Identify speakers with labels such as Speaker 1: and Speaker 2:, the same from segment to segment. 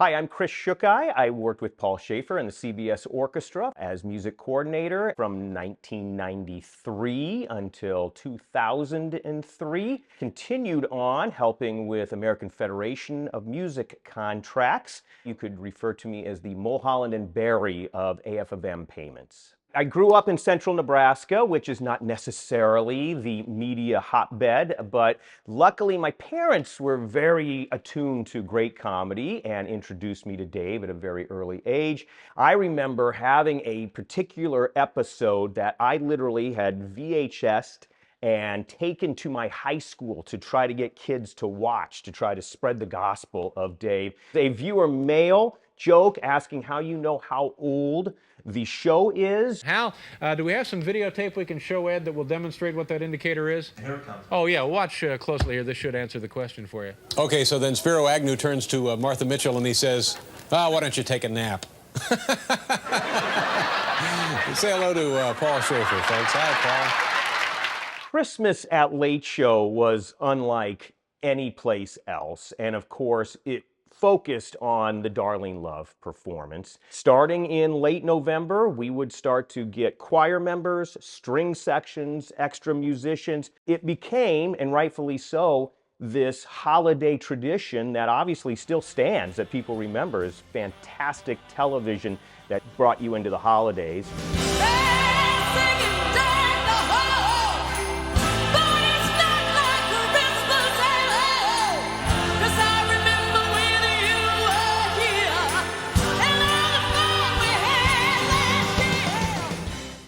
Speaker 1: Hi, I'm Chris Schukei. I worked with Paul Shaffer in the CBS Orchestra as music coordinator from 1993 until 2003. Continued on helping with American Federation of Music contracts. You could refer to me as the Mulholland and Berry of AF of M payments. I grew up in central Nebraska, which is not necessarily the media hotbed, but luckily my parents were very attuned to great comedy and introduced me to Dave at a very early age. I remember having a particular episode that I literally had VHS'd and taken to my high school to try to get kids to watch, to try to spread the gospel of Dave. A viewer mail joke asking how you know how old the show is.
Speaker 2: Hal, do we have some videotape we can show Ed that will demonstrate what that indicator is?
Speaker 3: Here it comes.
Speaker 2: Oh, yeah, watch closely here. This should answer the question for you.
Speaker 4: Okay, so then Spiro Agnew turns to Martha Mitchell and he says, why don't you take a nap? Say hello to Paul Shaffer, folks. Hi, Paul.
Speaker 1: Christmas at Late Show was unlike any place else, and of course, it focused on the Darling Love performance. Starting in late November, we would start to get choir members, string sections, extra musicians. It became, and rightfully so, this holiday tradition that obviously still stands, that people remember as fantastic television that brought you into the holidays.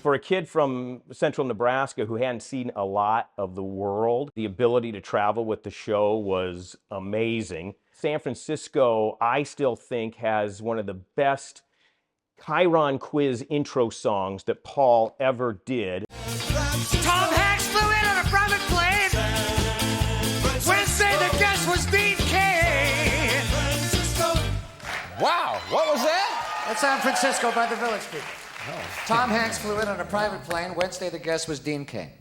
Speaker 1: For a kid from central Nebraska who hadn't seen a lot of the world, the ability to travel with the show was amazing. San Francisco, I still think, has one of the best Chiron quiz intro songs that Paul ever did.
Speaker 5: Tom Hanks flew in on a private plane. Wednesday, the guest was Dean Cain.
Speaker 4: Wow, what was that?
Speaker 5: That's San Francisco by the Village People. Oh. Tom Hanks flew in on a private plane. Wednesday, the guest was Dean Cain.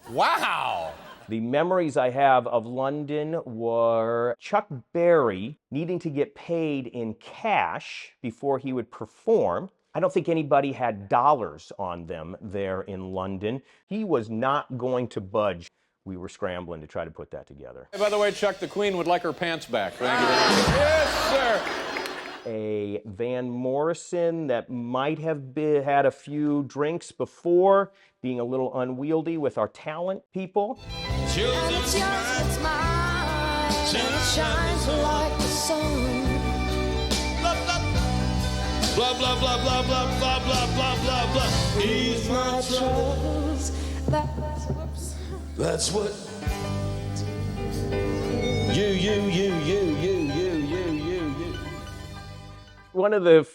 Speaker 4: Wow.
Speaker 1: The memories I have of London were Chuck Berry needing to get paid in cash before he would perform. I don't think anybody had dollars on them there in London. He was not going to budge. We were scrambling to try to put that together.
Speaker 4: Hey, by the way, Chuck, the Queen would like her pants back. Thank you very much. Yes, sir.
Speaker 1: A Van Morrison that might have had a few drinks before, being a little unwieldy with our talent people.
Speaker 6: And it's yours, it's mine, and it shines like the sun.
Speaker 7: Blah, blah, blah, blah, blah, blah, blah, blah, blah, blah. Ease my troubles. That's what. You.
Speaker 1: One of the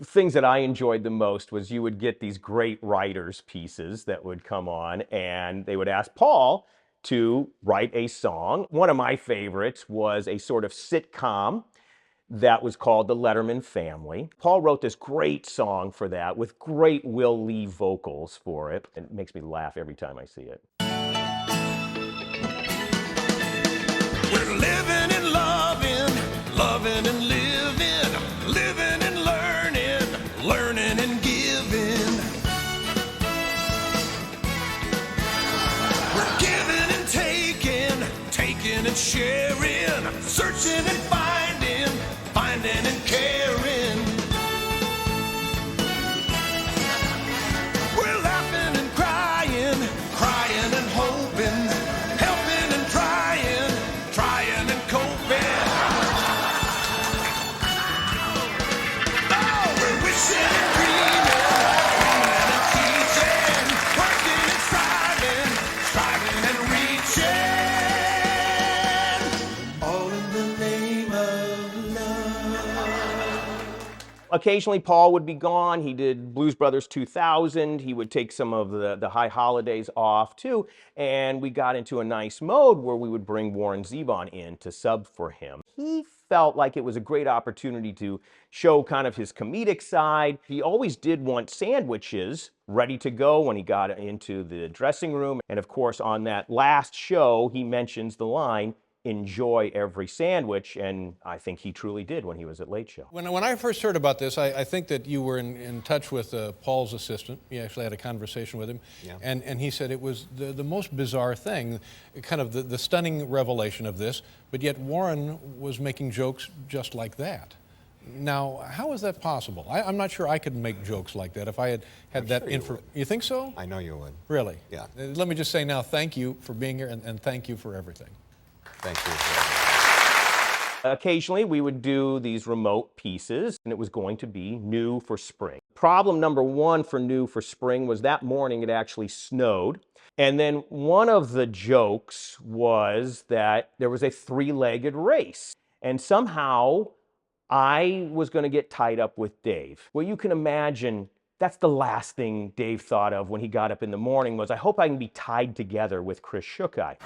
Speaker 1: things that I enjoyed the most was you would get these great writers' pieces that would come on, and they would ask Paul to write a song. One of my favorites was a sort of sitcom that was called The Letterman Family. Paul wrote this great song for that with great Will Lee vocals for it. It makes me laugh every time I see it.
Speaker 7: We're living and loving, loving and living, living and learning, learning and giving. We're giving and taking, taking and sharing, searching and finding, finding and caring. We're laughing and crying, crying and hoping, helping and trying, trying and coping. Oh, we're wishing and dreaming, dreaming and teaching, working and striving, striving and reaching. All in the name of love.
Speaker 1: Occasionally, Paul would be gone. He did Blues Brothers 2000. He would take some of the high holidays off, too. And we got into a nice mode where we would bring Warren Zevon in to sub for him. He felt like it was a great opportunity to show kind of his comedic side. He always did want sandwiches ready to go when he got into the dressing room. And of course, on that last show, he mentions the line, enjoy every sandwich, and I think he truly did when he was at Late Show.
Speaker 4: When I first heard about this, I think that you were in touch with Paul's assistant. You actually had a conversation with him.
Speaker 3: Yeah.
Speaker 4: And he said it was the most bizarre thing, kind of the stunning revelation of this, but yet Warren was making jokes just like that. Now, how is that possible? I'm not sure I could make jokes like that if I had that info. You think so?
Speaker 3: I know you would.
Speaker 4: Really?
Speaker 3: Yeah.
Speaker 4: Let me just say now, thank you for being here, and thank you for everything.
Speaker 3: Thank you.
Speaker 1: Occasionally, we would do these remote pieces, and it was going to be new for spring. Problem number one for new for spring was that morning it actually snowed. And then one of the jokes was that there was a three-legged race. And somehow I was going to get tied up with Dave. Well, you can imagine that's the last thing Dave thought of when he got up in the morning was, I hope I can be tied together with Chris Schukei.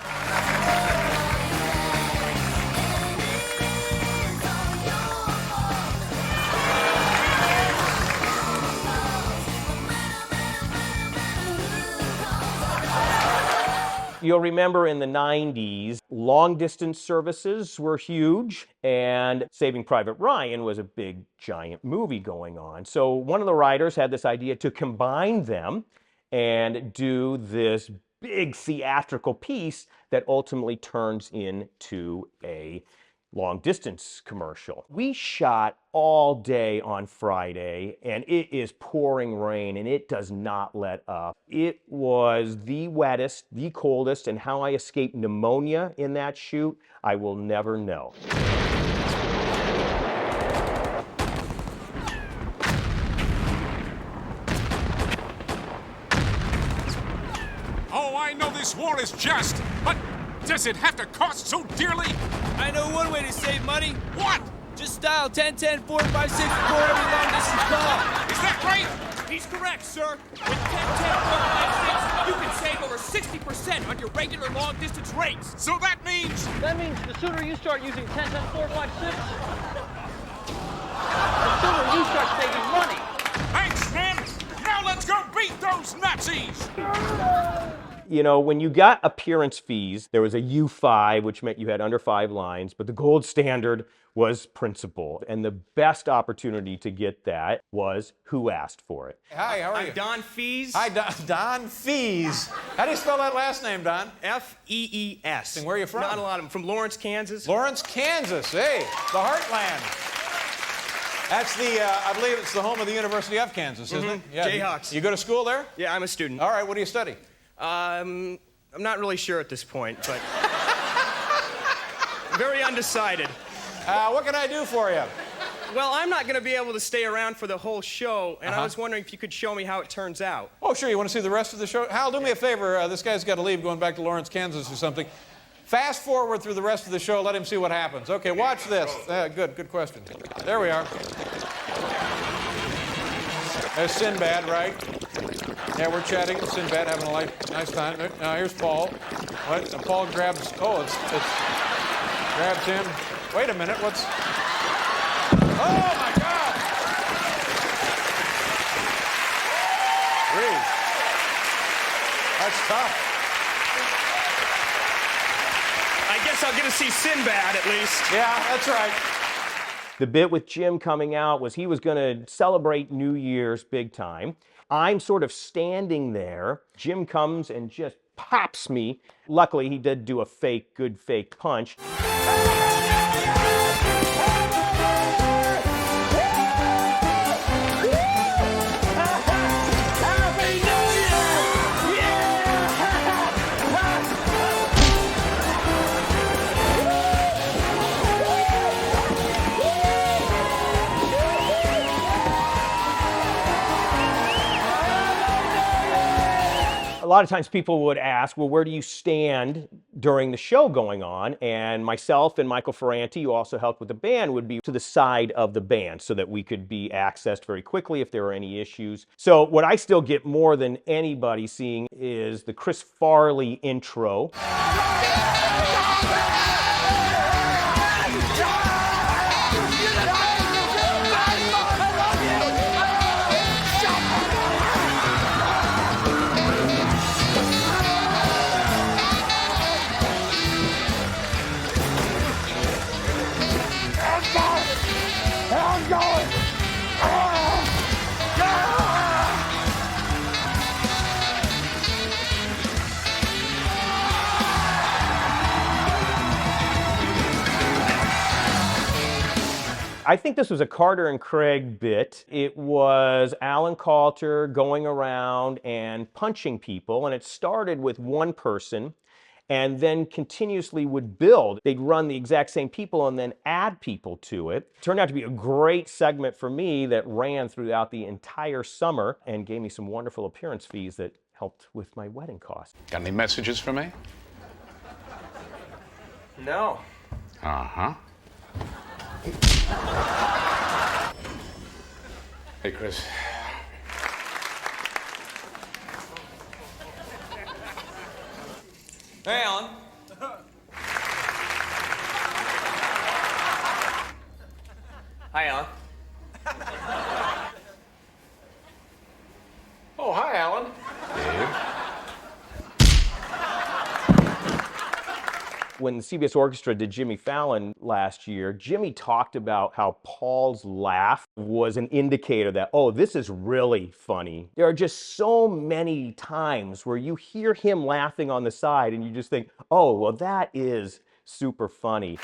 Speaker 1: You'll remember in the 90s, long-distance services were huge, and Saving Private Ryan was a big, giant movie going on. So one of the writers had this idea to combine them and do this big theatrical piece that ultimately turns into a long-distance commercial. We shot all day on Friday, and it is pouring rain, and it does not let up. It was the wettest, the coldest, and how I escaped pneumonia in that shoot, I will never know.
Speaker 8: Oh, I know this war is just, but does it have to cost so dearly?
Speaker 9: I know one way to save money.
Speaker 8: What?
Speaker 9: Just dial 1010 456 before every long distance call.
Speaker 8: Is that right?
Speaker 9: He's correct, sir. With 1010 456, you can save over 60% on your regular long distance rates.
Speaker 8: So that means...
Speaker 10: That means the sooner you start using 1010 456, the sooner you start saving money.
Speaker 8: Thanks, man. Now let's go beat those Nazis.
Speaker 1: You know, when you got appearance fees, there was a U5, which meant you had under 5 lines, but the gold standard was principal. And the best opportunity to get that was Who Asked For It.
Speaker 4: Hi, how are you?
Speaker 9: I'm Don Fees.
Speaker 4: Hi, Don Fees. How do you spell that last name, Don?
Speaker 9: F-E-E-S.
Speaker 4: And where are you from?
Speaker 9: Not a lot of them. From Lawrence, Kansas.
Speaker 4: Lawrence, Kansas. Hey, the Heartland. That's the, I believe it's the home of the University of Kansas, isn't it? Yeah.
Speaker 9: Jayhawks.
Speaker 4: You go to school there?
Speaker 9: Yeah, I'm a student.
Speaker 4: All right, what do you study?
Speaker 9: I'm not really sure at this point, but very undecided.
Speaker 4: What can I do for you?
Speaker 9: Well, I'm not going to be able to stay around for the whole show, and I was wondering if you could show me how it turns out.
Speaker 4: Oh, sure. You want to see the rest of the show? Hal, do me a favor. This guy's got to leave, going back to Lawrence, Kansas or something. Fast forward through the rest of the show. Let him see what happens. Okay, watch this. Good question. There we are. There's Sinbad, right? Yeah, we're chatting. Sinbad having a nice time. Now here's Paul. What? And Paul grabs. Oh, it's grabs him. Wait a minute. What's? Oh my God! Really? That's tough.
Speaker 9: I guess I'll get to see Sinbad at least.
Speaker 4: Yeah, that's right.
Speaker 1: The bit with Jim coming out was he was going to celebrate New Year's big time. I'm sort of standing there. Jim comes and just pops me. Luckily, he did do a good fake punch. A lot of times people would ask, well, where do you stand during the show going on? And myself and Michael Ferranti, who also helped with the band, would be to the side of the band so that we could be accessed very quickly if there were any issues. So what I still get more than anybody seeing is the Chris Farley intro.
Speaker 5: I'm going.
Speaker 1: I think this was a Carter and Craig bit. It was Alan Coulter going around and punching people, and it started with one person and then continuously would build. They'd run the exact same people and then add people to it. It turned out to be a great segment for me that ran throughout the entire summer and gave me some wonderful appearance fees that helped with my wedding costs.
Speaker 8: Got any messages for me?
Speaker 1: No.
Speaker 8: Uh-huh. Hey, Chris.
Speaker 9: Hey, Alan. Hi, Alan.
Speaker 8: Oh, hi, Alan. Dave.
Speaker 1: When the CBS Orchestra did Jimmy Fallon last year, Jimmy talked about how Paul's laugh was an indicator that, oh, this is really funny. There are just so many times where you hear him laughing on the side and you just think, oh, well, that is super funny.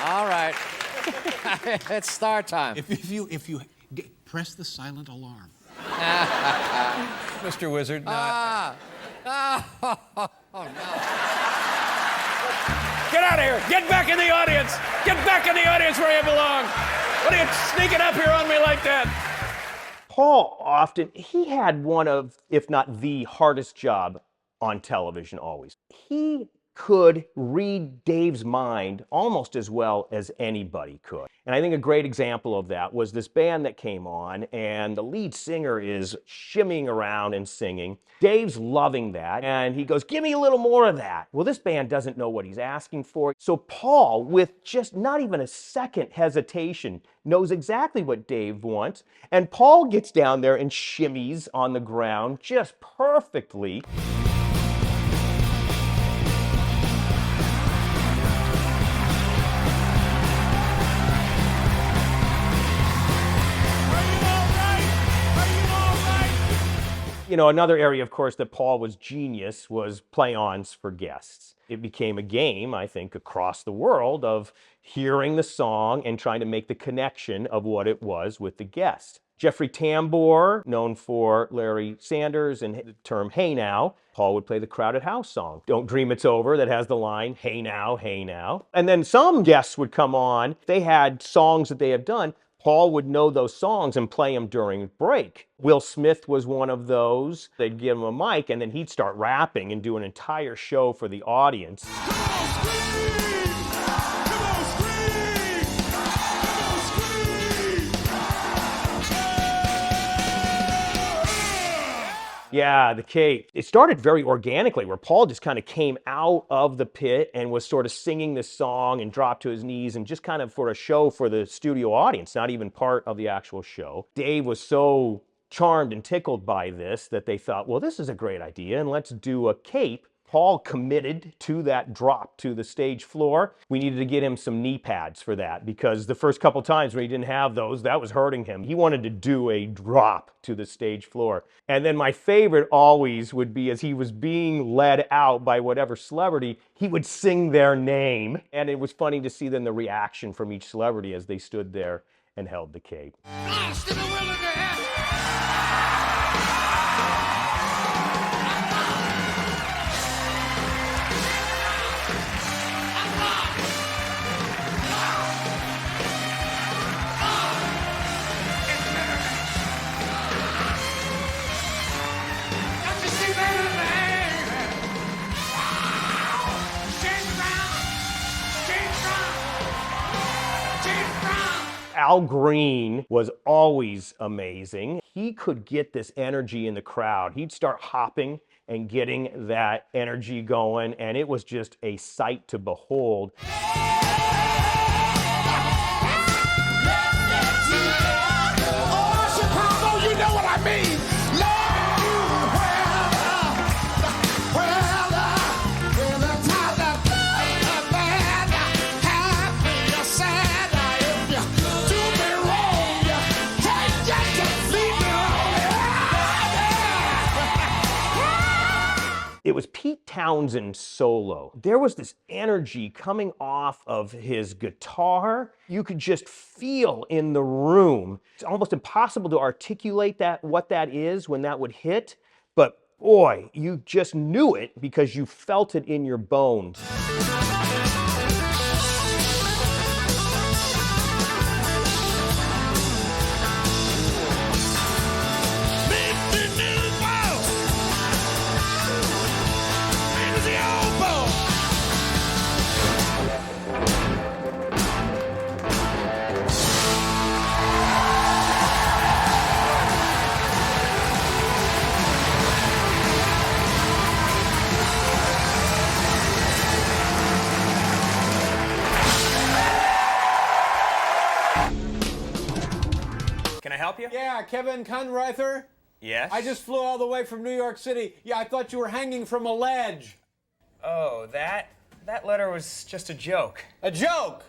Speaker 3: All right. It's star time.
Speaker 4: If you press the silent alarm. Mr. Wizard,
Speaker 3: Oh, no.
Speaker 10: Get out of here. Get back in the audience. Get back in the audience where you belong. What are you sneaking up here on me like that?
Speaker 1: Paul often, he had one of, if not the hardest job on television always. He could read Dave's mind almost as well as anybody could. And I think a great example of that was this band that came on, and the lead singer is shimmying around and singing. Dave's loving that, and he goes, give me a little more of that. Well, this band doesn't know what he's asking for. So Paul, with just not even a second hesitation, knows exactly what Dave wants, and Paul gets down there and shimmies on the ground just perfectly. You know, another area, of course, that Paul was genius was play-ons for guests. It became a game, I think, across the world of hearing the song and trying to make the connection of what it was with the guest. Jeffrey Tambor, known for Larry Sanders and the term "Hey Now," Paul would play the Crowded House song, "Don't Dream It's Over," that has the line, "Hey now, hey now." And then some guests would come on, they had songs that they had done, Paul would know those songs and play them during break. Will Smith was one of those. They'd give him a mic and then he'd start rapping and do an entire show for the audience. Yeah, the Cape. It started very organically where Paul just kind of came out of the pit and was sort of singing this song and dropped to his knees and just kind of for a show for the studio audience, not even part of the actual show. Dave was so charmed and tickled by this that they thought, well, this is a great idea and let's do a Cape. Paul committed to that drop to the stage floor. We needed to get him some knee pads for that because the first couple times when he didn't have those, that was hurting him. He wanted to do a drop to the stage floor. And then my favorite always would be as he was being led out by whatever celebrity, he would sing their name. And it was funny to see then the reaction from each celebrity as they stood there and held the Cape. Al Green was always amazing. He could get this energy in the crowd. He'd start hopping and getting that energy going, and it was just a sight to behold. It was Pete Townshend's solo. There was this energy coming off of his guitar. You could just feel in the room. It's almost impossible to articulate what that is when that would hit, but boy, you just knew it because you felt it in your bones.
Speaker 11: Can I help you?
Speaker 10: Yeah, Kevin Conreither?
Speaker 11: Yes?
Speaker 10: I just flew all the way from New York City. Yeah, I thought you were hanging from a ledge.
Speaker 11: Oh, that letter was just a joke.
Speaker 10: A joke?